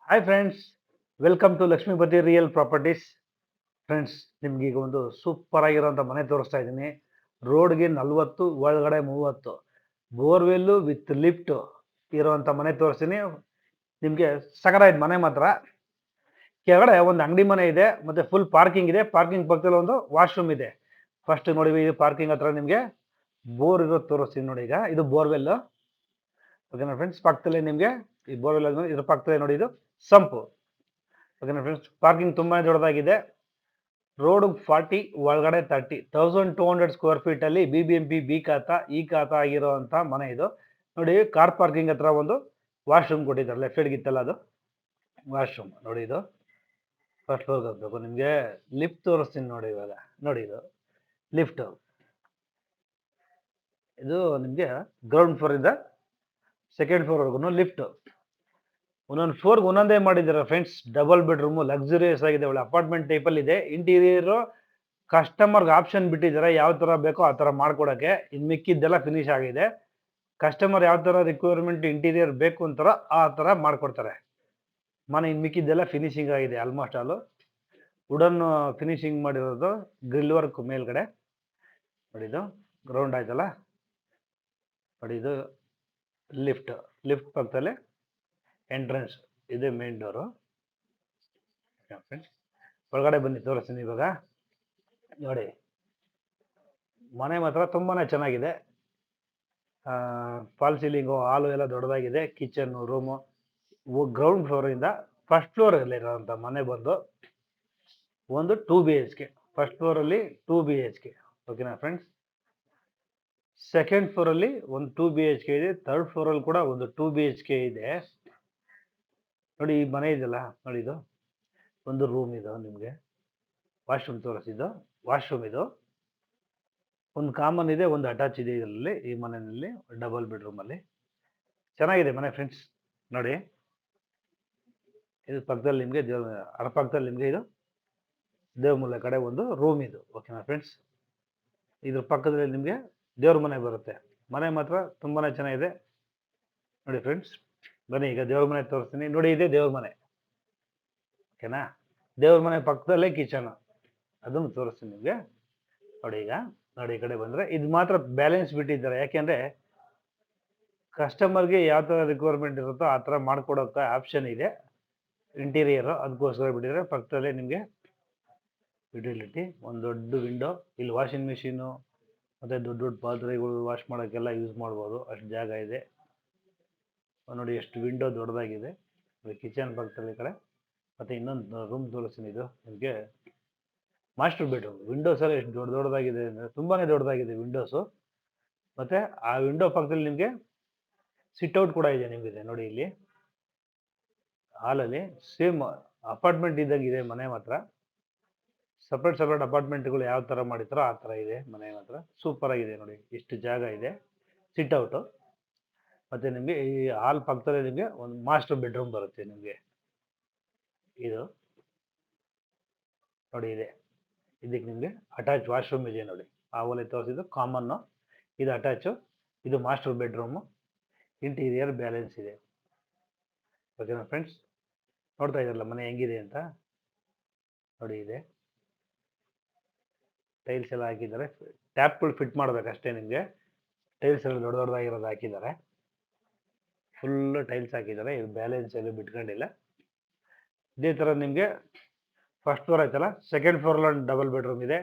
Hi friends, welcome to Lakshmipathi real properties. Friends, ನಿಮ್ಗೆ ಈಗ ಒಂದು ಸೂಪರ್ ಆಗಿರೋಂಥ ಮನೆ ತೋರಿಸ್ತಾ ಇದ್ದೀನಿ. ರೋಡ್ಗೆ 40, ಒಳಗಡೆ 30, ಬೋರ್ವೆಲ್ಲು ವಿತ್ ಲಿಫ್ಟ್ ಇರೋವಂಥ ಮನೆ ತೋರಿಸ್ತೀನಿ. ನಿಮಗೆ ಸಕರಾಯ್ತು ಮನೆ ಮಾತ್ರ. ಕೆಳಗಡೆ ಒಂದು ಅಂಗಡಿ ಮನೆ ಇದೆ, ಮತ್ತೆ ಫುಲ್ ಪಾರ್ಕಿಂಗ್ ಇದೆ. ಪಾರ್ಕಿಂಗ್ ಪಕ್ಕದಲ್ಲಿ ಒಂದು ವಾಶ್ರೂಮ್ ಇದೆ. ಫಸ್ಟ್ ನೋಡಿ, ಇದು ಪಾರ್ಕಿಂಗ್ ಹತ್ರ ನಿಮಗೆ ಬೋರ್ ಇರೋದು ತೋರಿಸ್ತೀನಿ ನೋಡಿ. ಈಗ ಇದು ಬೋರ್ವೆಲ್, ಓಕೆನಾ ಫ್ರೆಂಡ್ಸ್. ಪಕ್ಕದಲ್ಲಿ ನಿಮಗೆ ಈ ಬೋರ್ವೆಲ್ ಇದ್ರ ಪಕ್ಕದಲ್ಲಿ ನೋಡಿ, ಇದು ಸಂಪು, ಓಕೆನಾ ಫ್ರೆಂಡ್ಸ್. ಪಾರ್ಕಿಂಗ್ ತುಂಬಾ ದೊಡ್ಡದಾಗಿದೆ. ರೋಡ್ 40, ಒಳಗಡೆ 30, 1200 ಸ್ಕ್ವೇರ್ ಫೀಟ್ ಅಲ್ಲಿ BBMP ಬಿ ಖಾತಾ ಈ ಖಾತಾ ಆಗಿರುವಂತ ಮನೆ ಇದು ನೋಡಿ. ಕಾರ್ ಪಾರ್ಕಿಂಗ್ ಹತ್ರ ಒಂದು ವಾಶ್ರೂಮ್ ಕೊಟ್ಟಿದ್ದಾರೆ. ಲೆಫ್ಟ್ ಸೈಡ್ ಗಿತ್ತಲ್ಲ, ಅದು ವಾಶ್ರೂಮ್ ನೋಡಿ. ಇದು ಫಸ್ಟ್ ಫ್ಲೋರ್ ಹೋಗ್ಬೇಕು. ನಿಮಗೆ ಲಿಫ್ಟ್ ತೋರಿಸ್ತೀನಿ ನೋಡಿ. ಇವಾಗ ನೋಡಿ, ಇದು ಲಿಫ್ಟ್. ಇದು ನಿಮಗೆ ಗ್ರೌಂಡ್ ಫ್ಲೋರ್ ಇಂದ ಸೆಕೆಂಡ್ ಫ್ಲೋರ್ ವರ್ಗು ಲಿಫ್ಟ್. ಒಂದೊಂದು ಫ್ಲೋರ್ಗೆ ಒಂದೊಂದೇ ಮಾಡಿದ್ದಾರೆ ಫ್ರೆಂಡ್ಸ್. ಡಬಲ್ ಬೆಡ್ರೂಮ್, ಲಕ್ಸುರಿಯಸ್ ಆಗಿದೆ, ಒಳ್ಳೆ ಅಪಾರ್ಟ್ಮೆಂಟ್ ಟೈಪಲ್ಲಿ ಇದೆ. ಇಂಟೀರಿಯರ್ ಕಸ್ಟಮರ್ಗೆ ಆಪ್ಷನ್ ಬಿಟ್ಟಿದ್ದಾರೆ, ಯಾವ ಥರ ಬೇಕೋ ಆ ಥರ ಮಾಡ್ಕೊಡೋಕ್ಕೆ. ಇನ್ನು ಮಿಕ್ಕಿದ್ದೆಲ್ಲ ಫಿನಿಶ್ ಆಗಿದೆ. ಕಸ್ಟಮರ್ ಯಾವ ಥರ ರಿಕ್ವೈರ್ಮೆಂಟ್ ಇಂಟೀರಿಯರ್ ಬೇಕು ಅಂತಾರೋ ಆ ಥರ ಮಾಡ್ಕೊಡ್ತಾರೆ. ಮನೆ ಇನ್ನು ಮಿಕ್ಕಿದ್ದೆಲ್ಲ ಫಿನಿಶಿಂಗ್ ಆಗಿದೆ ಆಲ್ಮೋಸ್ಟ್ ಆಲು. ವುಡನ್ ಫಿನಿಶಿಂಗ್ ಮಾಡಿರೋದು, ಗ್ರಿಲ್ ವರ್ಕ್ ಮೇಲ್ಗಡೆ ನೋಡಿ. ಇದು ಗ್ರೌಂಡ್ ಆಯ್ತಲ್ಲ ನೋಡಿ. ಇದು ಲಿಫ್ಟ್, ಲಿಫ್ಟ್ ಪಕ್ಕದಲ್ಲಿ ಎಂಟ್ರೆನ್ಸ್, ಇದೆ ಮೇನ್ ಡೋರು. ಒಳಗಡೆ ಬನ್ನಿ, ತೋರಿಸ್ತೀನಿ ಇವಾಗ ನೋಡಿ. ಮನೆ ಮಾತ್ರ ತುಂಬಾನೇ ಚೆನ್ನಾಗಿದೆ. ಫಾಲ್ ಸೀಲಿಂಗು, ಹಾಲು ಎಲ್ಲ ದೊಡ್ಡದಾಗಿದೆ. Kitchen, room. ಗ್ರೌಂಡ್ ಫ್ಲೋರ್ ಇಂದ ಫಸ್ಟ್ ಫ್ಲೋರ್ ಅಲ್ಲಿ ಇರೋಂಥ ಮನೆ ಬಂದು ಒಂದು 2 BHK. ಫಸ್ಟ್ ಫ್ಲೋರ್ ಅಲ್ಲಿ 2 BHK, ಓಕೆನಾ ಫ್ರೆಂಡ್ಸ್. ಸೆಕೆಂಡ್ ಫ್ಲೋರ್ ಅಲ್ಲಿ ಒಂದು 2 BHK ಇದೆ. ಥರ್ಡ್ ಫ್ಲೋರ್ ಅಲ್ಲಿ ಕೂಡ ಒಂದು 2 BHK ಇದೆ ನೋಡಿ. ಈ ಮನೆ ಇದೆಯಲ್ಲ ನೋಡಿ, ಇದು ಒಂದು ರೂಮ್. ಇದು ನಿಮಗೆ ವಾಶ್ರೂಮ್ ತೋರಿಸಿದ್ದು ವಾಶ್ರೂಮ್. ಇದು ಒಂದು ಕಾಮನ್ ಇದೆ, ಒಂದು ಅಟ್ಯಾಚ್ ಇದೆ ಇದರಲ್ಲಿ. ಈ ಮನೆಯಲ್ಲಿ ಡಬಲ್ ಬೆಡ್ರೂಮ್ ಅಲ್ಲಿ ಚೆನ್ನಾಗಿದೆ ಮನೆ ಫ್ರೆಂಡ್ಸ್ ನೋಡಿ. ಇದು ಪಕ್ಕದಲ್ಲಿ ನಿಮಗೆ ಅರ ಪಕ್ಕದಲ್ಲಿ ನಿಮಗೆ ಇದು ದೇವಮೂಲೆ ಕಡೆ ಒಂದು ರೂಮ್ ಇದು, ಓಕೆನಾ ಫ್ರೆಂಡ್ಸ್. ಇದ್ರ ಪಕ್ಕದಲ್ಲಿ ನಿಮಗೆ ದೇವ್ರ ಮನೆ ಬರುತ್ತೆ. ಮನೆ ಮಾತ್ರ ತುಂಬಾನೇ ಚೆನ್ನಾಗಿದೆ ನೋಡಿ ಫ್ರೆಂಡ್ಸ್. ಬನ್ನಿ ಈಗ ದೇವ್ರ ಮನೆ ತೋರಿಸ್ತೀನಿ ನೋಡಿ. ಇದೆ ದೇವ್ರ ಮನೆ, ಓಕೆನಾ. ದೇವ್ರ ಮನೆ ಪಕ್ಕದಲ್ಲೇ ಕಿಚನ್, ಅದನ್ನು ತೋರಿಸ್ತೀನಿ ನಿಮಗೆ ನೋಡಿ. ಈಗ ನೋಡಿ, ಈ ಕಡೆ ಬಂದ್ರೆ ಇದು ಮಾತ್ರ ಬ್ಯಾಲೆನ್ಸ್ ಬಿಟ್ಟಿದ್ದಾರೆ. ಯಾಕೆಂದ್ರೆ ಕಸ್ಟಮರ್ಗೆ ಯಾವ ಥರ ರಿಕ್ವೈರ್ಮೆಂಟ್ ಇರುತ್ತೋ ಆ ಥರ ಮಾಡ್ಕೊಡೋಕೆ ಆಪ್ಷನ್ ಇದೆ ಇಂಟೀರಿಯರ್, ಅದಕ್ಕೋಸ್ಕರ ಬಿಟ್ಟಿದ್ದಾರೆ. ಪಕ್ಕದಲ್ಲೇ ನಿಮಗೆ ಯುಟಿಲಿಟಿ, ಒಂದು ದೊಡ್ಡ ವಿಂಡೋ. ಇಲ್ಲಿ ವಾಷಿಂಗ್ ಮಿಷಿನು ಮತ್ತು ದೊಡ್ಡ ದೊಡ್ಡ ಪಾತ್ರೆಗಳು ವಾಶ್ ಮಾಡೋಕ್ಕೆಲ್ಲ ಯೂಸ್ ಮಾಡ್ಬೋದು, ಅಷ್ಟು ಜಾಗ ಇದೆ ನೋಡಿ. ಎಷ್ಟು ವಿಂಡೋ ದೊಡ್ಡದಾಗಿದೆ. ಕಿಚನ್ ಪಕ್ಕದಲ್ಲಿ ಈ ಕಡೆ. ಮತ್ತು ಇನ್ನೊಂದು ರೂಮ್ ತೋರಿಸ್ತೀನಿ. ಇದು ನಿಮಗೆ ಮಾಸ್ಟರ್ ಬೆಡ್ರೂಮ್. ವಿಂಡೋಸ್ ಎಲ್ಲ ಎಷ್ಟು ದೊಡ್ಡದಾಗಿದೆ ಅಂದರೆ ತುಂಬಾ ದೊಡ್ಡದಾಗಿದೆ ವಿಂಡೋಸು. ಮತ್ತು ಆ ವಿಂಡೋ ಪಕ್ಕದಲ್ಲಿ ನಿಮಗೆ ಸಿಟ್ಔಟ್ ಕೂಡ ಇದೆ ನಿಮಗೆ ನೋಡಿ. ಇಲ್ಲಿ ಹಾಲಲ್ಲಿ ಸೇಮ್ ಅಪಾರ್ಟ್ಮೆಂಟ್ ಇದ್ದಂಗಿದೆ ಮನೆ ಮಾತ್ರ. ಸಪ್ರೇಟ್ ಅಪಾರ್ಟ್ಮೆಂಟ್ಗಳು ಯಾವ ಥರ ಮಾಡಿರ್ತಾರೋ ಆ ಥರ ಇದೆ ಮನೆ ಮಾತ್ರ. ಸೂಪರ್ ಆಗಿದೆ ನೋಡಿ. ಇಷ್ಟು ಜಾಗ ಇದೆ, ಸಿಟ್ಔಟು. ಮತ್ತು ನಿಮಗೆ ಈ ಹಾಲ್ ಪಕ್ಕದಲ್ಲಿ ನಿಮಗೆ ಒಂದು ಮಾಸ್ಟರ್ ಬೆಡ್ರೂಮ್ ಬರುತ್ತೆ ನಿಮಗೆ. ಇದು ನೋಡಿ ಇದೆ. ಇದಕ್ಕೆ ನಿಮಗೆ ಅಟ್ಯಾಚ್ ವಾಶ್ರೂಮ್ ಇದೆ ನೋಡಿ. ಆ ಓಲೆ ತೋರಿಸಿದ್ದು ಕಾಮನ್ನು, ಇದು ಅಟ್ಯಾಚು, ಇದು ಮಾಸ್ಟರ್ ಬೆಡ್ರೂಮು. ಇಂಟೀರಿಯರ್ ಬ್ಯಾಲೆನ್ಸ್ ಇದೆ, ಓಕೆನಾ ಫ್ರೆಂಡ್ಸ್. ನೋಡ್ತಾ ಇದ್ದಾರಲ್ಲ ಮನೆ ಹೆಂಗಿದೆ ಅಂತ ನೋಡಿ. ಇದೆ ಟೈಲ್ಸ್ ಎಲ್ಲ ಹಾಕಿದ್ದಾರೆ. ಟ್ಯಾಪ್ಗಳು ಫಿಟ್ ಮಾಡಬೇಕಷ್ಟೇ ನಿಮಗೆ. ಟೈಲ್ಸ್ ಎಲ್ಲ ದೊಡ್ಡದಾಗಿರೋದು ಹಾಕಿದ್ದಾರೆ. ಫುಲ್ ಟೈಲ್ಸ್ ಹಾಕಿದ್ದಾರೆ. ಇದು ಬ್ಯಾಲೆನ್ಸ್ ಎಲ್ಲ ಬಿಟ್ಕೊಂಡಿಲ್ಲ. ಇದೇ ಥರ ನಿಮಗೆ ಫಸ್ಟ್ ಫ್ಲೋರ್ ಆಯ್ತಲ್ಲ, ಸೆಕೆಂಡ್ ಫ್ಲೋರಲ್ಲಿ ಒಂದು ಡಬಲ್ ಬೆಡ್ರೂಮ್ ಇದೆ.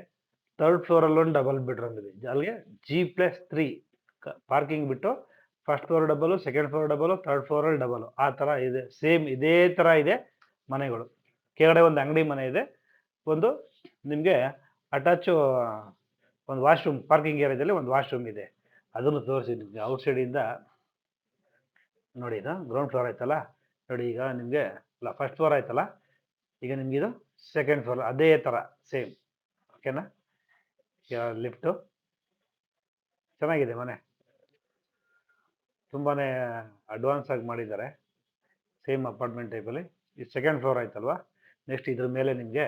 ಥರ್ಡ್ ಫ್ಲೋರಲ್ಲಿ ಒಂದು ಡಬಲ್ ಬೆಡ್ರೂಮ್ ಇದೆ. ಅಲ್ಲಿಗೆ G+3 ಪಾರ್ಕಿಂಗ್ ಬಿಟ್ಟು first floor double, second floor double, third ಫ್ಲೋರಲ್ಲಿ ಡಬಲು, ಆ ಥರ ಇದೆ. ಸೇಮ್ ಇದೇ ಥರ ಇದೆ ಮನೆಗಳು. ಕೆಳಗಡೆ ಒಂದು ಅಂಗಡಿ ಮನೆ ಇದೆ. ಒಂದು ನಿಮಗೆ ಅಟ್ಯಾಚು ಒಂದು ವಾಶ್ರೂಮ್, ಪಾರ್ಕಿಂಗ್ ಏರಿಯಾದಲ್ಲಿ ಒಂದು ವಾಶ್ರೂಮ್ ಇದೆ. ಅದನ್ನು ತೋರಿಸಿದ್ದೀನಿ ಔಟ್ಸೈಡಿಂದ ನೋಡಿ. ಇದು ಗ್ರೌಂಡ್ ಫ್ಲೋರ್ ಆಯ್ತಲ್ಲ ನೋಡಿ. ಈಗ ನಿಮಗೆ ಫಸ್ಟ್ ಫ್ಲೋರ್ ಆಯ್ತಲ್ಲ, ಈಗ ನಿಮ್ಗೆ ಇದು ಸೆಕೆಂಡ್ ಫ್ಲೋರ್ ಅದೇ ಥರ ಸೇಮ್, ಓಕೆನಾ. ಲಿಫ್ಟು ಚೆನ್ನಾಗಿದೆ ಮನೆ, ತುಂಬಾ ಅಡ್ವಾನ್ಸ್ ಆಗಿ ಮಾಡಿದ್ದಾರೆ. ಸೇಮ್ ಅಪಾರ್ಟ್ಮೆಂಟ್ ಟೈಪಲ್ಲಿ. ಇದು ಸೆಕೆಂಡ್ ಫ್ಲೋರ್ ಆಯ್ತಲ್ವಾ. ನೆಕ್ಸ್ಟ್ ಇದ್ರ ಮೇಲೆ ನಿಮಗೆ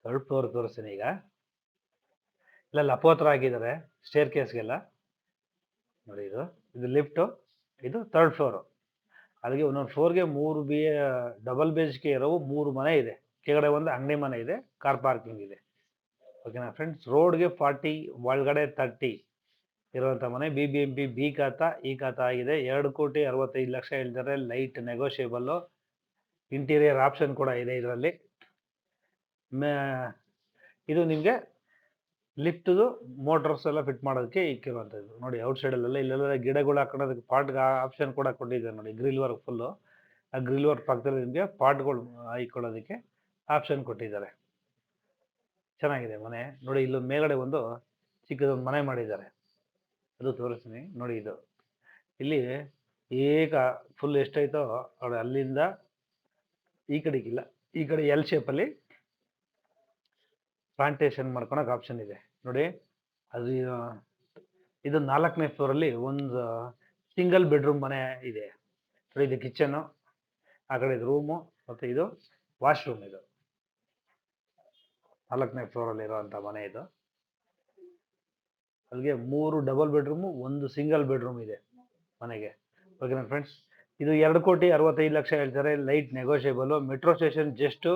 ಥರ್ಡ್ ಫ್ಲೋರ್ ತೋರಿಸ್ತೀನಿ ಈಗ. ಇಲ್ಲೆಲ್ಲ ಅಪೋತ್ರ ಹಾಕಿದ್ದಾರೆ ಸ್ಟೇರ್ ಕೇಸ್ಗೆಲ್ಲ ನೋಡಿ. ಇದು ಲಿಫ್ಟು, ಇದು ಥರ್ಡ್ ಫ್ಲೋರು. ಅಲ್ಲಿಗೆ ಒಂದೊಂದು ಫ್ಲೋರ್ಗೆ 3 ಡಬಲ್ ಬೇಸ್ಗೆ ಇರೋ 3 ಮನೆ ಇದೆ. ಕೆಳಗಡೆ ಒಂದು ಅಂಗಡಿ ಮನೆ ಇದೆ, ಕಾರ್ ಪಾರ್ಕಿಂಗ್ ಇದೆ. ಓಕೆನಾ ಫ್ರೆಂಡ್ಸ್. ರೋಡ್ಗೆ 40, ಒಳಗಡೆ 30 ಇರುವಂಥ ಮನೆ. BBMP ಬಿ ಖಾತಾ, ಈ ಖಾತಾ ಆಗಿದೆ. 2,65,00,000 ಹೇಳ್ತಾರೆ. ಲೈಟ್ ನೆಗೋಷಿಯೇಬಲ್ಲು. ಇಂಟೀರಿಯರ್ ಆಪ್ಷನ್ ಕೂಡ ಇದೆ ಇದರಲ್ಲಿ. ಇದು ನಿಮಗೆ ಲಿಫ್ಟ್ದು ಮೋಟರ್ಸ್ ಎಲ್ಲ ಫಿಟ್ ಮಾಡೋದಕ್ಕೆ ಇಕ್ಕಿರುವಂಥದ್ದು. ನೋಡಿ ಔಟ್ಸೈಡಲ್ಲೆಲ್ಲ ಇಲ್ಲೆಲ್ಲ ಗಿಡಗಳು ಹಾಕೊಳ್ಳೋದಕ್ಕೆ ಪಾಟ್ಗೆ ಆಪ್ಷನ್ ಕೂಡ ಕೊಟ್ಟಿದ್ದಾರೆ ನೋಡಿ. Grill work full. ಆ ಗ್ರಿಲ್ ವರ್ಕ್ ಪಕ್ಕದಲ್ಲಿ ನಿಮಗೆ ಪಾಟ್ಗಳು ಇಕ್ಕೊಳ್ಳೋದಕ್ಕೆ ಆಪ್ಷನ್ ಕೊಟ್ಟಿದ್ದಾರೆ. ಚೆನ್ನಾಗಿದೆ ಮನೆ. ನೋಡಿ ಇಲ್ಲಿ ಮೇಲ್ಗಡೆ ಒಂದು ಚಿಕ್ಕದೊಂದು ಮನೆ ಮಾಡಿದ್ದಾರೆ, ಅದು ತೋರಿಸ್ತೀನಿ ನೋಡಿ. ಇದು ಇಲ್ಲಿ ಈಗ ಫುಲ್ ಎಷ್ಟೈತೋ ನೋಡಿ, ಅಲ್ಲಿಂದ ಈ ಕಡೆಗಿಲ್ಲ, ಈ ಕಡೆ ಎಲ್ ಶೇಪಲ್ಲಿ ಪ್ಲಾಂಟೇಶನ್ ಮಾಡ್ಕೊಳಕ್ಕೆ ಆಪ್ಷನ್ ಇದೆ ನೋಡಿ. ಅದು ಇದು 4ನೇ ಫ್ಲೋರಲ್ಲಿ ಒಂದು ಸಿಂಗಲ್ ಬೆಡ್ರೂಮ್ ಮನೆ ಇದೆ ನೋಡಿ. ಇದು ಕಿಚನ್ನು, ಆ ಕಡೆ ಇದು ರೂಮು, ಮತ್ತು ಇದು ವಾಶ್ರೂಮ್. ಇದು 4ನೇ ಫ್ಲೋರಲ್ಲಿ ಇರುವಂಥ ಮನೆ ಇದು. ಅಲ್ಲಿಗೆ 3 ಡಬಲ್ ಬೆಡ್ರೂಮು, 1 ಸಿಂಗಲ್ ಬೆಡ್ರೂಮ್ ಇದೆ ಮನೆಗೆ. ಓಕೆನಾ ಫ್ರೆಂಡ್ಸ್. ಇದು 2,65,00,000 ಹೇಳ್ತಾರೆ. ಲೈಟ್ ನೆಗೋಷಿಯೇಬಲು. ಮೆಟ್ರೋ ಸ್ಟೇಷನ್ ಜಸ್ಟ್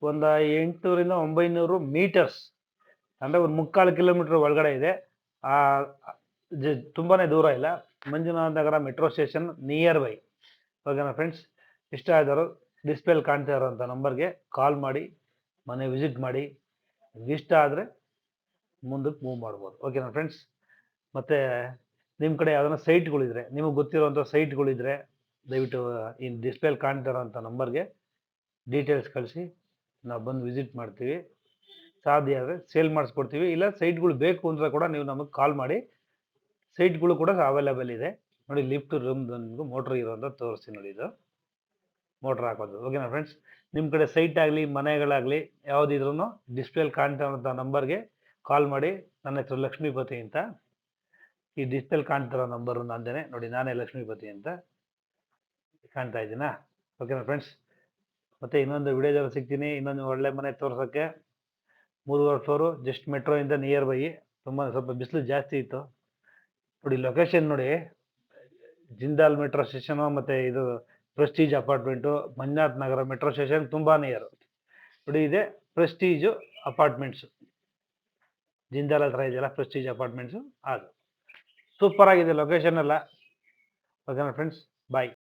ಒಂದು 800ರಿಂದ 900 ಮೀಟರ್ಸ್, ಅಂದರೆ ಒಂದು 3/4 ಕಿಲೋಮೀಟರ್ ಒಳಗಡೆ ಇದೆ. ತುಂಬಾ ದೂರ ಇಲ್ಲ. ಮಂಜುನಾಥ ನಗರ ಮೆಟ್ರೋ ಸ್ಟೇಷನ್ ನಿಯರ್ ಬೈ. ಓಕೆನಾ ಫ್ರೆಂಡ್ಸ್. ಇಷ್ಟ ಆದವರು ಡಿಸ್ಪ್ಲೇಲಿ ಕಾಣ್ತಾ ಇರೋಂಥ ನಂಬರ್ಗೆ ಕಾಲ್ ಮಾಡಿ ಮನೆ ವಿಸಿಟ್ ಮಾಡಿ. ಇಷ್ಟ ಆದರೆ ಮುಂದಕ್ಕೆ ಮೂವ್ ಮಾಡ್ಬೋದು. ಓಕೆನಾ ಫ್ರೆಂಡ್ಸ್. ಮತ್ತು ನಿಮ್ಮ ಕಡೆ ಯಾವ್ದಾರ ಸೈಟ್ಗಳಿದ್ರೆ, ನಿಮಗೆ ಗೊತ್ತಿರೋಂಥ ಸೈಟ್ಗಳಿದ್ರೆ ದಯವಿಟ್ಟು ಈ ಡಿಸ್ಪ್ಲೇಲಿ ಕಾಣ್ತಾ ಇರೋಂಥ ನಂಬರ್ಗೆ ಡೀಟೇಲ್ಸ್ ಕಳಿಸಿ, ನಾವು ಬಂದು ವಿಸಿಟ್ ಮಾಡ್ತೀವಿ. ಸಾಧ್ಯ ಆದರೆ ಸೇಲ್ ಮಾಡಿಸ್ಕೊಡ್ತೀವಿ. ಇಲ್ಲ ಸೈಟ್ಗಳು ಬೇಕು ಅಂದರೆ ಕೂಡ ನೀವು ನಮಗೆ ಕಾಲ್ ಮಾಡಿ. ಸೈಟ್ಗಳು ಕೂಡ ಅವೈಲೇಬಲ್ ಇದೆ ನೋಡಿ. ಲಿಫ್ಟ್ ರೂಮ್ ನಿಮಗೂ ಮೋಟ್ರ್ ಇರೋಂಥ ತೋರಿಸ್ತೀನಿ ನೋಡಿ. ಇದು ಮೋಟ್ರ್ ಹಾಕೋದು. ಓಕೆನಾ ಫ್ರೆಂಡ್ಸ್. ನಿಮ್ಮ ಕಡೆ ಸೈಟ್ ಆಗಲಿ ಮನೆಗಳಾಗಲಿ ಯಾವುದಿದ್ರೂ ಡಿಸ್ಪ್ಲೇಲಿ ಕಾಣ್ತಾ ಇರೋಂಥ ನಂಬರ್ಗೆ ಕಾಲ್ ಮಾಡಿ. ನನ್ನ ಹೆಸರು ಲಕ್ಷ್ಮೀಪತಿ ಅಂತ. ಈ ಡಿಜಿಟಲ್ ಕಾಣ್ತಿರೋ ನಂಬರು ನಂದೇನೆ ನೋಡಿ. ನಾನೇ ಲಕ್ಷ್ಮೀಪತಿ ಅಂತ ಕಾಣ್ತಾ ಇದ್ದೀನಾ. ಓಕೆನಾ ಫ್ರೆಂಡ್ಸ್. ಮತ್ತು ಇನ್ನೊಂದು ವಿಡಿಯೋದಲ್ಲಿ ಸಿಗ್ತೀನಿ. ಇನ್ನೊಂದು ಒಳ್ಳೆ ಮನೆ ತೋರ್ಸೋಕ್ಕೆ. 3ನೇ ಫ್ಲೋರು, ಜಸ್ಟ್ ಮೆಟ್ರೋಯಿಂದ ನಿಯರ್ ಬೈ. ಸ್ವಲ್ಪ ಬಿಸಿಲು ಜಾಸ್ತಿ ಇತ್ತು ನೋಡಿ. ಲೊಕೇಶನ್ ನೋಡಿ, ಜಿಂದಾಲ್ ಮೆಟ್ರೋ ಸ್ಟೇಷನು ಮತ್ತು ಇದು ಪ್ರೆಸ್ಟೀಜ್ ಅಪಾರ್ಟ್ಮೆಂಟು, ಮಂಜುನಾಥ ನಗರ ಮೆಟ್ರೋ ಸ್ಟೇಷನ್ ತುಂಬ ನಿಯರು ನೋಡಿ. ಇದೆ ಪ್ರೆಸ್ಟೀಜು ಅಪಾರ್ಟ್ಮೆಂಟ್ಸು. ಜಿಂದಾಲ್ ಹತ್ರ ಇದೆಯಲ್ಲ ಪ್ರೆಸ್ಟೀಜ್ ಅಪಾರ್ಟ್ಮೆಂಟ್ಸು, ಅದು ಸೂಪರ್ ಆಗಿದೆ ಲೊಕೇಶನ್ ಎಲ್ಲ. ಓಕೆನಾ ಫ್ರೆಂಡ್ಸ್. ಬಾಯ್.